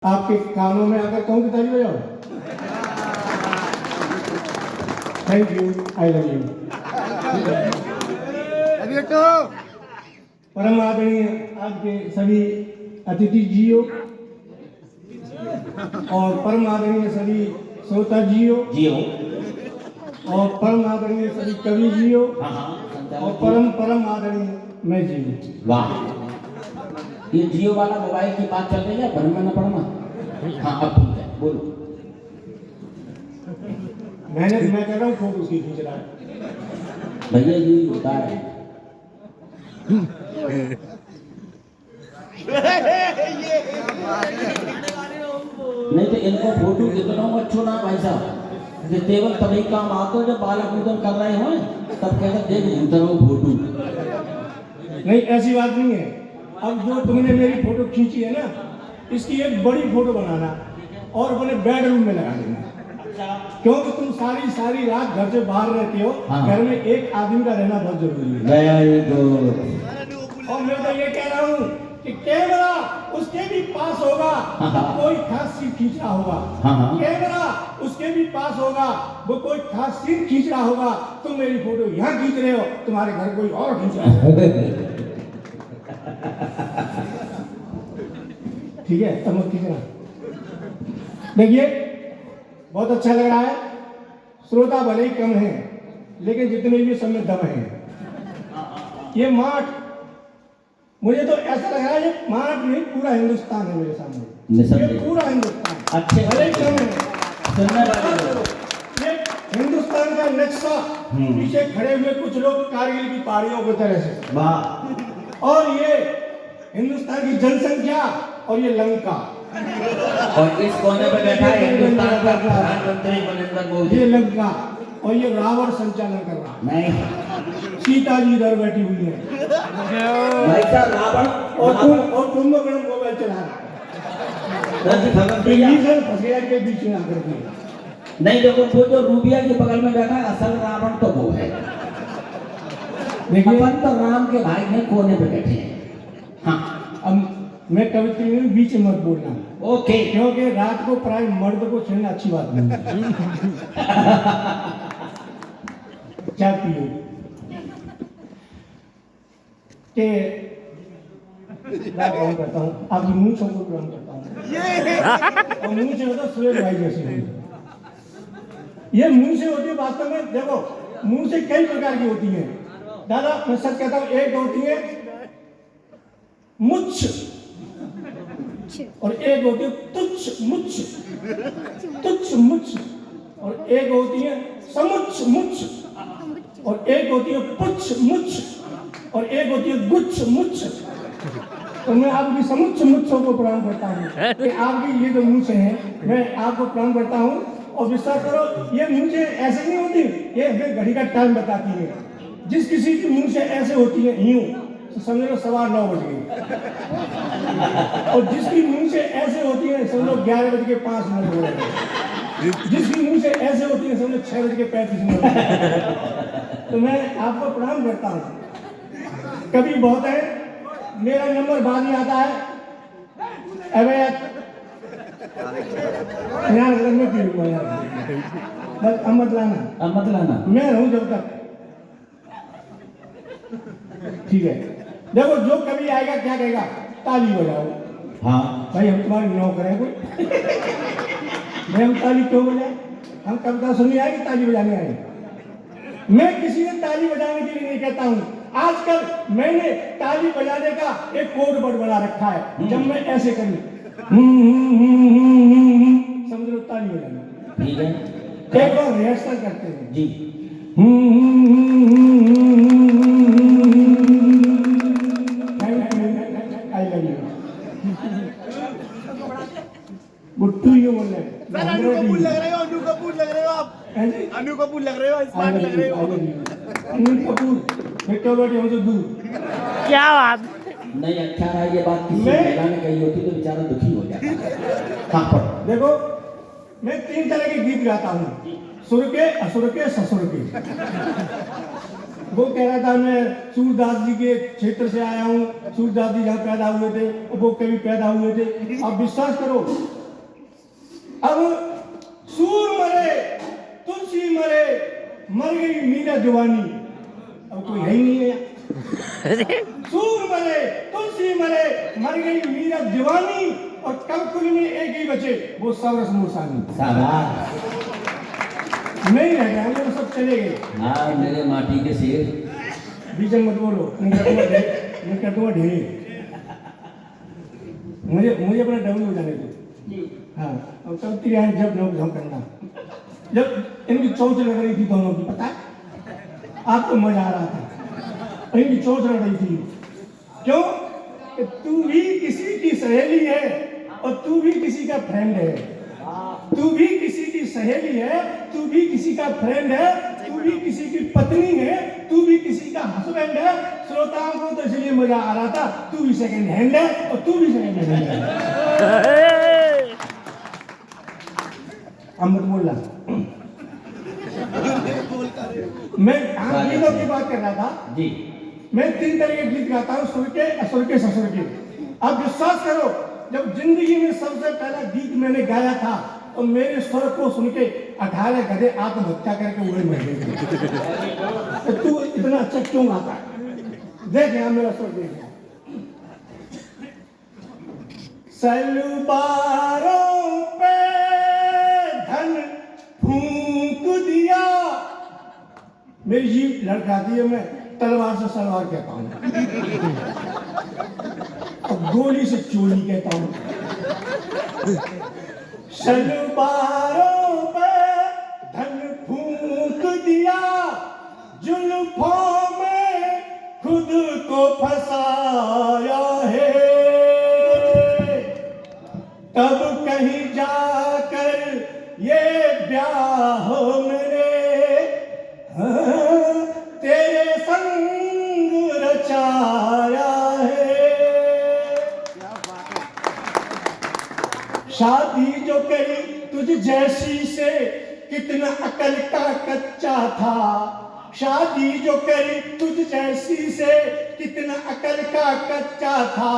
आपके कानों में आकर कहूँ कि ताली बजाओ। Thank you, I love you. परम आदरणीय आपके सभी अतिथि जियो और परम आदरणीय सभी श्रोता जियो और परम आदरणीय सभी कवि जियो और परम आदरणीय मैं जियो। वाह, ये जियो वाला मोबाइल की बात चल रही है, भरना न पड़ना। हाँ अब ठीक है, बोलो। मैं कह रहा हूँ फोटो उसकी खींच रहा है भैया यही होता है। नहीं तो इनको फोटो कितना अच्छो ना भाई साहब, ये केवल तभी काम आते जब बालक पूजन कर रहे हो तब कहते देख उधर वो फोटो। नहीं ऐसी बात नहीं है। अब जो तुमने मेरी फोटो खींची है ना, इसकी एक बड़ी फोटो बनाना और अपने बेडरूम में लगा देना, क्योंकि तुम सारी रात घर से बाहर रहते हो। हाँ। घर में एक आदमी का रहना बहुत जरूरी है। Very good. और मैं तो ये कह रहा हूँ कि कैमरा उसके भी पास होगा तो कोई खास सीन खींच रहा होगा। कैमरा उसके भी पास होगा, वो कोई खास सीन खींच रहा होगा। तुम मेरी फोटो यहाँ खींच रहे हो, तुम्हारे घर कोई और खींच रहा है। ठीक है, तब मत खींचना। देखिए बहुत अच्छा लग रहा है। श्रोता भले ही कम है, लेकिन जितने भी सब में दम है। ये माठ, मुझे तो ऐसा लग रहा है ये माठ नहीं पूरा हिंदुस्तान है मेरे सामने। ये पूरा हिंदुस्तान अच्छे भले ही कम है। ये हिंदुस्तान का नक्शा, पीछे खड़े हुए कुछ लोग कारगिल की पहाड़ियों की तरह से। वाह। और ये हिंदुस्तान की जनसंख्या और ये लंका, और इस कोने पे बैठा है हिंदुस्तान का प्रधानमंत्री नरेंद्र मोदी। ये लंका और ये रावण संचालन कर रहा है। नहीं, सीता जी इधर बैठी हुई है भाई साहब रावण और तुम लोग मोबाइल चला रहा है फंसेगा के बीच में आकर के। नहीं देखो, वो जो रूबिया के बगल में बैठा है असल रावण तो वो है। देखिए अपन तो राम के भाई हैं, कोने पे बैठे हैं। हाँ अब मैं कवित्री में बीच में मत बोलना, ओके, क्योंकि रात को प्राय मर्द को छेड़ना अच्छी बात नहीं है। चाहती है कि मैं प्रणाम करता हूँ, आपकी मुँह को प्रणाम करता हूँ। और मुँह से होता सुरेश भाई जैसे होती। ये मुँह से होती है वास्तव में। देखो मुँह से कई प्रकार की होती है दादा, मैं सच कहता हूँ। एक होती है मुच्छ और एक होती है तुच्छ मुच्छ, तुच्छ मुच्छ, और एक होती है समुच्छ मुच्छ, और एक होती है पुच्छ मुच्छ, और एक होती है गुच्छ मुच्छ। तो मैं आपकी समुच्छ मुच्छों को प्रणाम करता हूँ कि आपकी ये जो मुँह से है, मैं आपको प्रणाम करता हूँ। और विश्वास करो ये मुँह से ऐसे नहीं होती, ये हमें घड़ी का टाइम बताती है। जिस किसी की मुँह से ऐसे होती है यूं, तो समझ लो 9:15 बज गई। और जिसकी मुंह से ऐसे होती है समझ लो 11:05 हो रहे। जिसकी मुंह से ऐसे होती है समझ लो 6:35 तो मैं आपको प्रणाम करता हूँ। कभी बहुत है मेरा नंबर बाद में आता है, अबे यार घर में पी लूंगा यार, बस अब मत लाना, मैं रहूं जब तक। ठीक है, देखो जो कभी आएगा क्या कहेगा, ताली बजाओ। हाँ भाई हम तुम्हारी नौकर हैं कोई? मैं हम ताली क्यों बजाए? हम कविता सुनने आए कि ताली बजाने आए? मैं किसी ने ताली बजाने के लिए नहीं कहता हूँ। आजकल मैंने ताली बजाने का एक कोड वर्ड बना रखा है। जब मैं ऐसे करूँ समझ लो ताली बजाना। ठीक है, एक बार रिहर्सल करते हैं जी। गुट्टू ये बोल रहे हैं। अनु कपूर लग रहे हो, अनु कपूर लग रहे हो आप। अनु कपूर लग रहे हो, स्मार्ट लग रहे हो। अनिल कपूर बेटा बेटे हमसे दूर। क्या बात? नहीं अच्छा रहा, ये बात किसी महिला ने कही होती तो बेचारा दुखी हो जाता। हाँ पर देखो मैं 3 तरह के गीत गाता हूँ, सुर के, असुर के, ससुर के। वो कह रहा था मैं सूरदास जी के क्षेत्र से आया हूँ, सूरदास जी जहाँ पैदा हुए थे वो कभी पैदा हुए थे। आप विश्वास करो, अब सूर मरे तुलसी मरे, मर गई मीरा जवानी, अब कोई है ही नहीं है। सूर मरे तुलसी मरे, मर गई मीरा जवानी, और कलकुल में एक ही बचे, वो सवरस मूसानी। नहीं रह गए, वो सब चले गए। हाँ मेरे माटी के शेर। बीजन मत बोलो, मैं कर दूंगा ढेर। मुझे अपना डबल हो जाने दो। हाँ, और तब तेरे जब लोग करना, जब इनकी चोंच लग रही थी दोनों की, पता है आपको मजा आ रहा था, इनकी चोंच लग रही थी। क्यों? कि तू भी किसी की सहेली है और तू भी किसी का फ्रेंड है, तू भी किसी की सहेली है, तू भी किसी का फ्रेंड है, तू भी किसी की पत्नी है, तू भी किसी का हस्बैंड है। श्रोताओं को तो इसलिए मजा आ रहा था, तू भी सेकंड हैंड है और तू भी सेकंड हैंड है। अमृत बोल रहा मैं गीतों की बात कर रहा था जी। मैं 3 तरह के गीत गाता हूँ, सुर के, असुर के, ससुर के। आप विश्वास करो, जब जिंदगी में सबसे पहला गीत मैंने गाया था तो मेरे स्वर को सुन के 18 गधे आत्महत्या करके उड़े मर गए। तो तू इतना अच्छा क्यों गाता है? देख यहाँ मेरा स्वर देख। सलवारों पे धन फूंक दिया, मेरी जीभ लड़खाती है, मैं तलवार से सलवार कहता हूँ, और गोली से चोली कहता हूँ। सलवारों पे धन फूंक दिया, जुल्फों में खुद को फंसाया है, तब कहीं जाकर ये ब्याह मेरे तेरे संग रचाया है। शादी जो करी तुझ जैसी से कितना अकल का कच्चा था, शादी जो करी तुझ जैसी से कितना अकल का कच्चा था,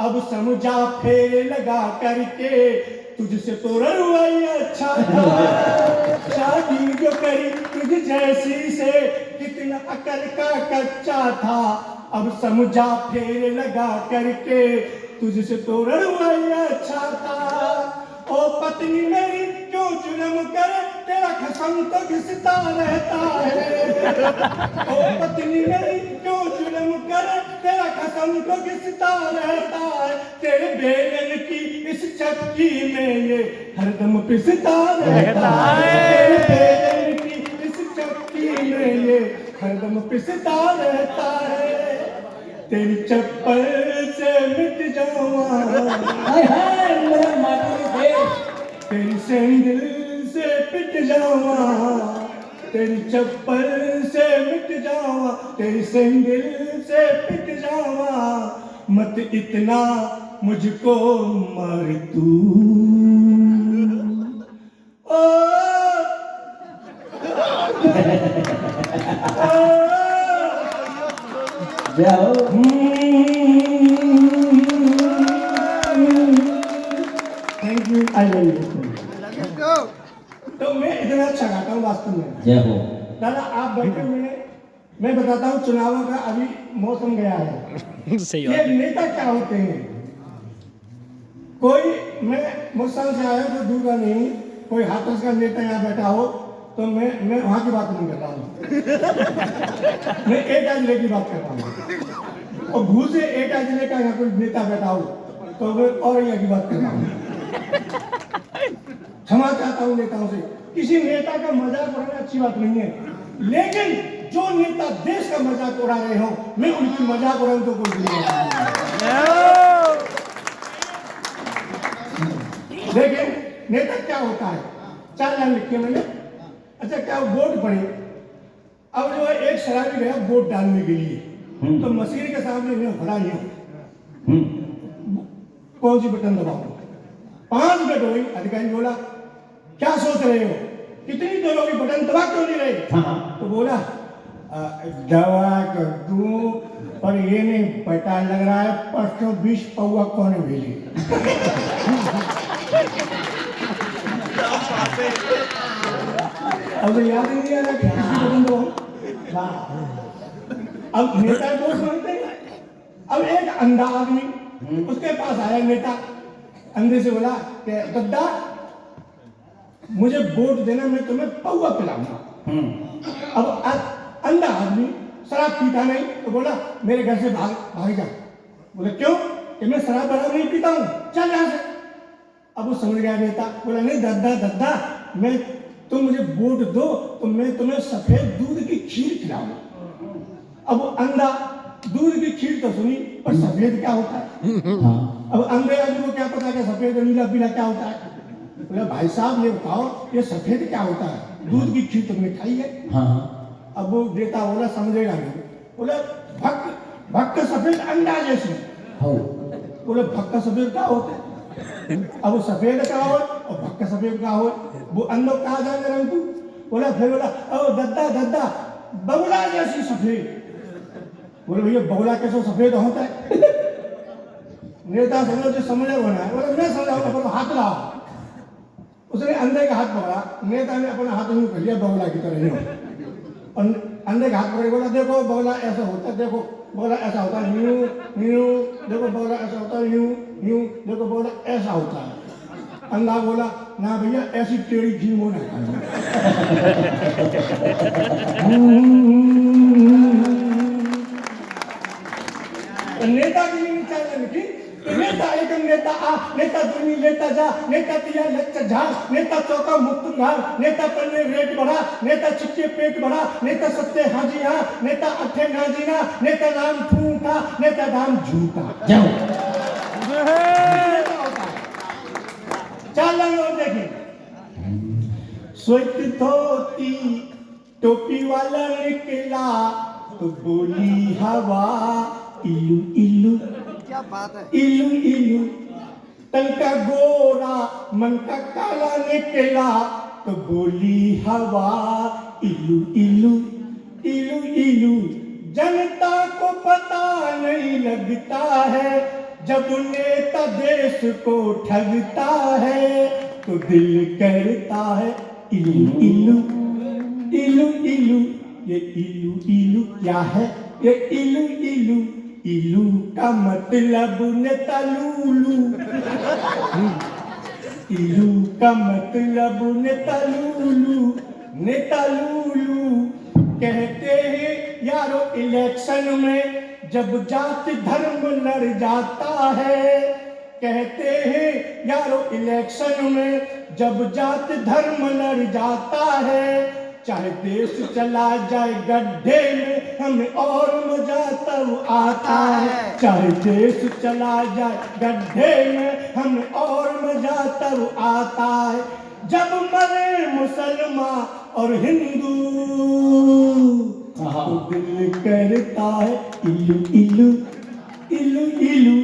अब समझा फेरे लगा करके तुझसे तो ररुआई अच्छा था। शादी जो करी तुझ जैसी से कितना अकल का कच्चा था, अब समझा फेरे लगा करके तुझसे तो ररुआई अच्छा था। ओ पत्नी मेरी क्यों जुल्म करे, तेरा खसम तो घिसता रहता है। ओ पत्नी मेरी क्यों जुल्म करे, तेरा खसम तो घिसता रहता है, तेरे बेलन की इस चक्की में ये हरदम पिसता रहता है, तेरे बेलन की इस चक्की में ये हरदम पिसता रहता है। तेरी चप्पल से मिट जाऊं, तेरी सैंडल से पिट जाऊं, तेरी चप्पल से मिट जाऊं, तेरी सैंडल से पिट जाऊं, मत इतना मुझको मार तू। Thank you, I love you. तो मैं इतना अच्छा गाता हूँ वास्तव में। जय हो दादा, आप बैठे हुए हैं, मैं बताता हूँ चुनावों का अभी मौसम गया है। सही ये नेता क्या होते हैं? कोई, मैं मुस्तान से आया तो दूर का नहीं, कोई हाथरस का नेता यहाँ बैठा हो तो मैं वहाँ की बात नहीं कर रहा हूँ। मैं एटा जिले की बात कर रहा हूँ, और भू से एटा जिले का यहाँ कोई नेता बैठा हो तो मैं और यहाँ की बात कर रहा हूँ। क्षमा चाहता हूँ नेताओं से, किसी नेता का मजाक उड़ाना अच्छी बात नहीं है, लेकिन जो नेता देश का मजाक उड़ा रहे हो, मैं उनकी मजाक उड़ाऊं तो कोई लेकिन नेता क्या होता है? 4 लाइन लिखी है मैंने। अच्छा, क्या वोट पड़े, अब जो है एक शराबी गया वोट डालने के लिए, तो मशीन के सामने मैं खड़ा ही हूं, कौन सी बटन दबाओ? 5 मिनट हो गई। अधिकारी बोला क्या सोच रहे हो, कितनी देर होगी, बटन दबा क्यों नहीं रहे? तो बोला दवा तो दूं पर ये नहीं पता लग रहा है परसों 20 पौवा कौन भेजी। अब याद ही नहीं आ रहा कि किसी को बंद हो। अब नेता दोस्त बनते हैं। अब एक अंधा आदमी उसके पास आया नेता, अंधे से बोला कि गद्दा मुझे वोट देना, मैं तुम्हें पौवा पिलाऊंगा। अब अंधा आदमी शराब पीता नहीं तो बोला मेरे घर से भाग जा। बोले क्यों? कि मैं शराब बराबर नहीं पीता हूँ, चल यहाँ से। अब वो समझ गया नेता, बोला नहीं दद्दा मैं तुम मुझे वोट दो तो मैं तुम्हें सफेद दूध की खीर खिलाऊंगा। अब वो अंधा दूध की खीर तो सुनी पर सफेद क्या होता है? अब अंधे आदमी को क्या पता कि सफेद नीला पीला क्या होता है? बोला भाई साहब ये बताओ ये सफेद क्या होता है? दूध की खीर तुमने खाई है? अब वो देता बोला समझेगा नहीं। बोला भक्क सफेद अंडा जैसी। बोले भक्का सफेद क्या होता है? अब वो सफेद क्या हो और भक्का सफेद क्या हो? वो अंदर कहा जाएगा रंग तू? बोला फिर बोला ओ दद्दा बगुला जैसी सफेद। बोले भैया बगुला कैसे सफेद होता है? नेता समझो जो समझे बना है। बोले मैं समझाऊँ अपना हाथ लाओ। उसने अंधे का हाथ पकड़ा, नेता ने अपना हाथ यूं कर लिया बगुला की तरह यूं, और अंधे का हाथ पकड़ बोला देखो बगुला ऐसा होता है, देखो बगुला ऐसा होता है यूं यूं, देखो बगुला ऐसा होता है यूं यूं, देखो बगुला ऐसा होता है। अंधा बोला ना भैया ऐसी टेढ़ी घी वो ना खाना। नेता की नहीं चाहिए कि नेता एकम नेता आ नेता दुनी लेता जा नेता तिया लच्चा झा नेता चौका मुक्त घार नेता पन्ने रेट बढ़ा नेता चिक्के पेट बढ़ा नेता सत्ते हाजी हाँ नेता अठे नाजीना नेता नाम ठूठा नेता नाम झूठा। जाओ चल और देखें स्वेत धोती टोपी वाला निकला तो बोली हवा इलू इलू क्या बात है? इलू इलू तन का गोरा मन का काला निकला तो बोली हवा इलू इलू इलू इलू। जनता को पता नहीं लगता है जब नेता देश को ठगता है तो दिल करता है इलू इलू इलू इलू। ये इलू इलू क्या है? ये इलू इलू इलू का मतलब नेता लूलू। इलू का मतलब नेता लूलू। नेता लूलू कहते हैं यारो इलेक्शन में जब जाति धर्म लड़ जाता है। कहते हैं यारो इलेक्शन में जब जाति धर्म लड़ जाता है चाहे देश चला जाए गड्ढे में हमें और मजा तब आता है। चाहे देश चला जाए गड्ढे में हमें और मजा तब आता है जब मरे मुसलमान और हिंदू तो दिल करता है इलू इलू इलू इलू।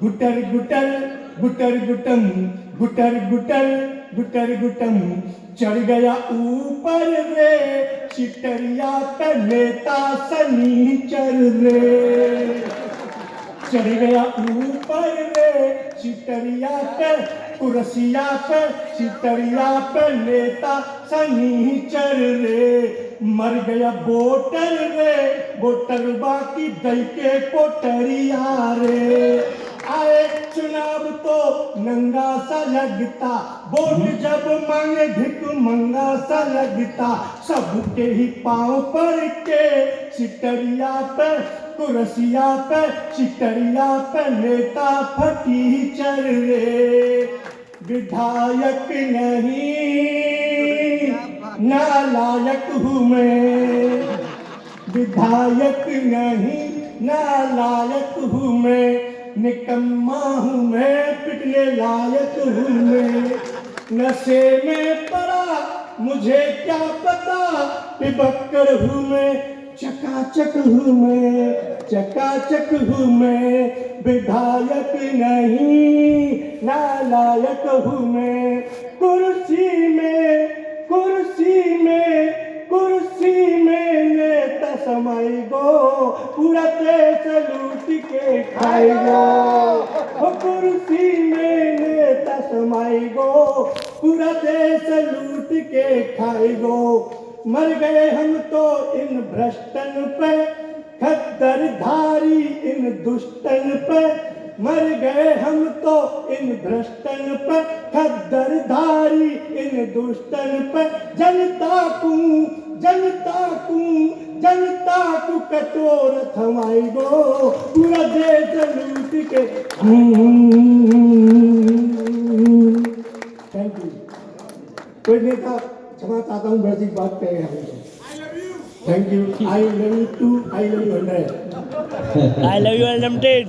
गुटर गुटर गुटर गुटम गुटर गुटर गुटर गुटम चढ़ गया ऊपर रे चिटरिया पे नेता सनीचर रे। चढ़ गया ऊपर रे चिटरिया पे कुर्सिया पे चिटरिया पे नेता सनीचर रे। मर गया वोटर रे वोटर बाकी दई के पोटरिया रे। आए चुनाव तो नंगा सा लगता वोट जब मांगे भिक मंगा सा लगता सबके ही पांव पर के चिटरिया पे कुर्सिया पे चिटरिया पे नेता फटी चल रे। विधायक नहीं नालायक हूँ मैं। विधायक नहीं नालायक हूँ मैं। निकम्मा हूँ मैं पिटने लायक हूँ मैं। नशे में पड़ा मुझे क्या पता पिबक्कर हूँ मैं। चकाचक हूँ मैं चकाचक हूँ मैं। विधायक नहीं नालायक हूँ मैं। कुर्सी में नेता पूरा देश लूट के खाएगो, ओ कुर्सी में नेता समाएगो, पूरा देश लूट के खाएगो। मर गए हम तो इन भ्रष्टन पे, खद्दरधारी इन दुष्टन पे, मर गए हम तो इन भ्रष्टन पे, खद्दरधारी इन दुष्टन पे। जनता को कटोर थमाएगो, पूरा देश लूट के। Thank you. कोई नेता क्षमा चाहता हूँ, वैसी बात कहे हमेशा। Thank you. I love you too, I love you 100। I love you unlimited.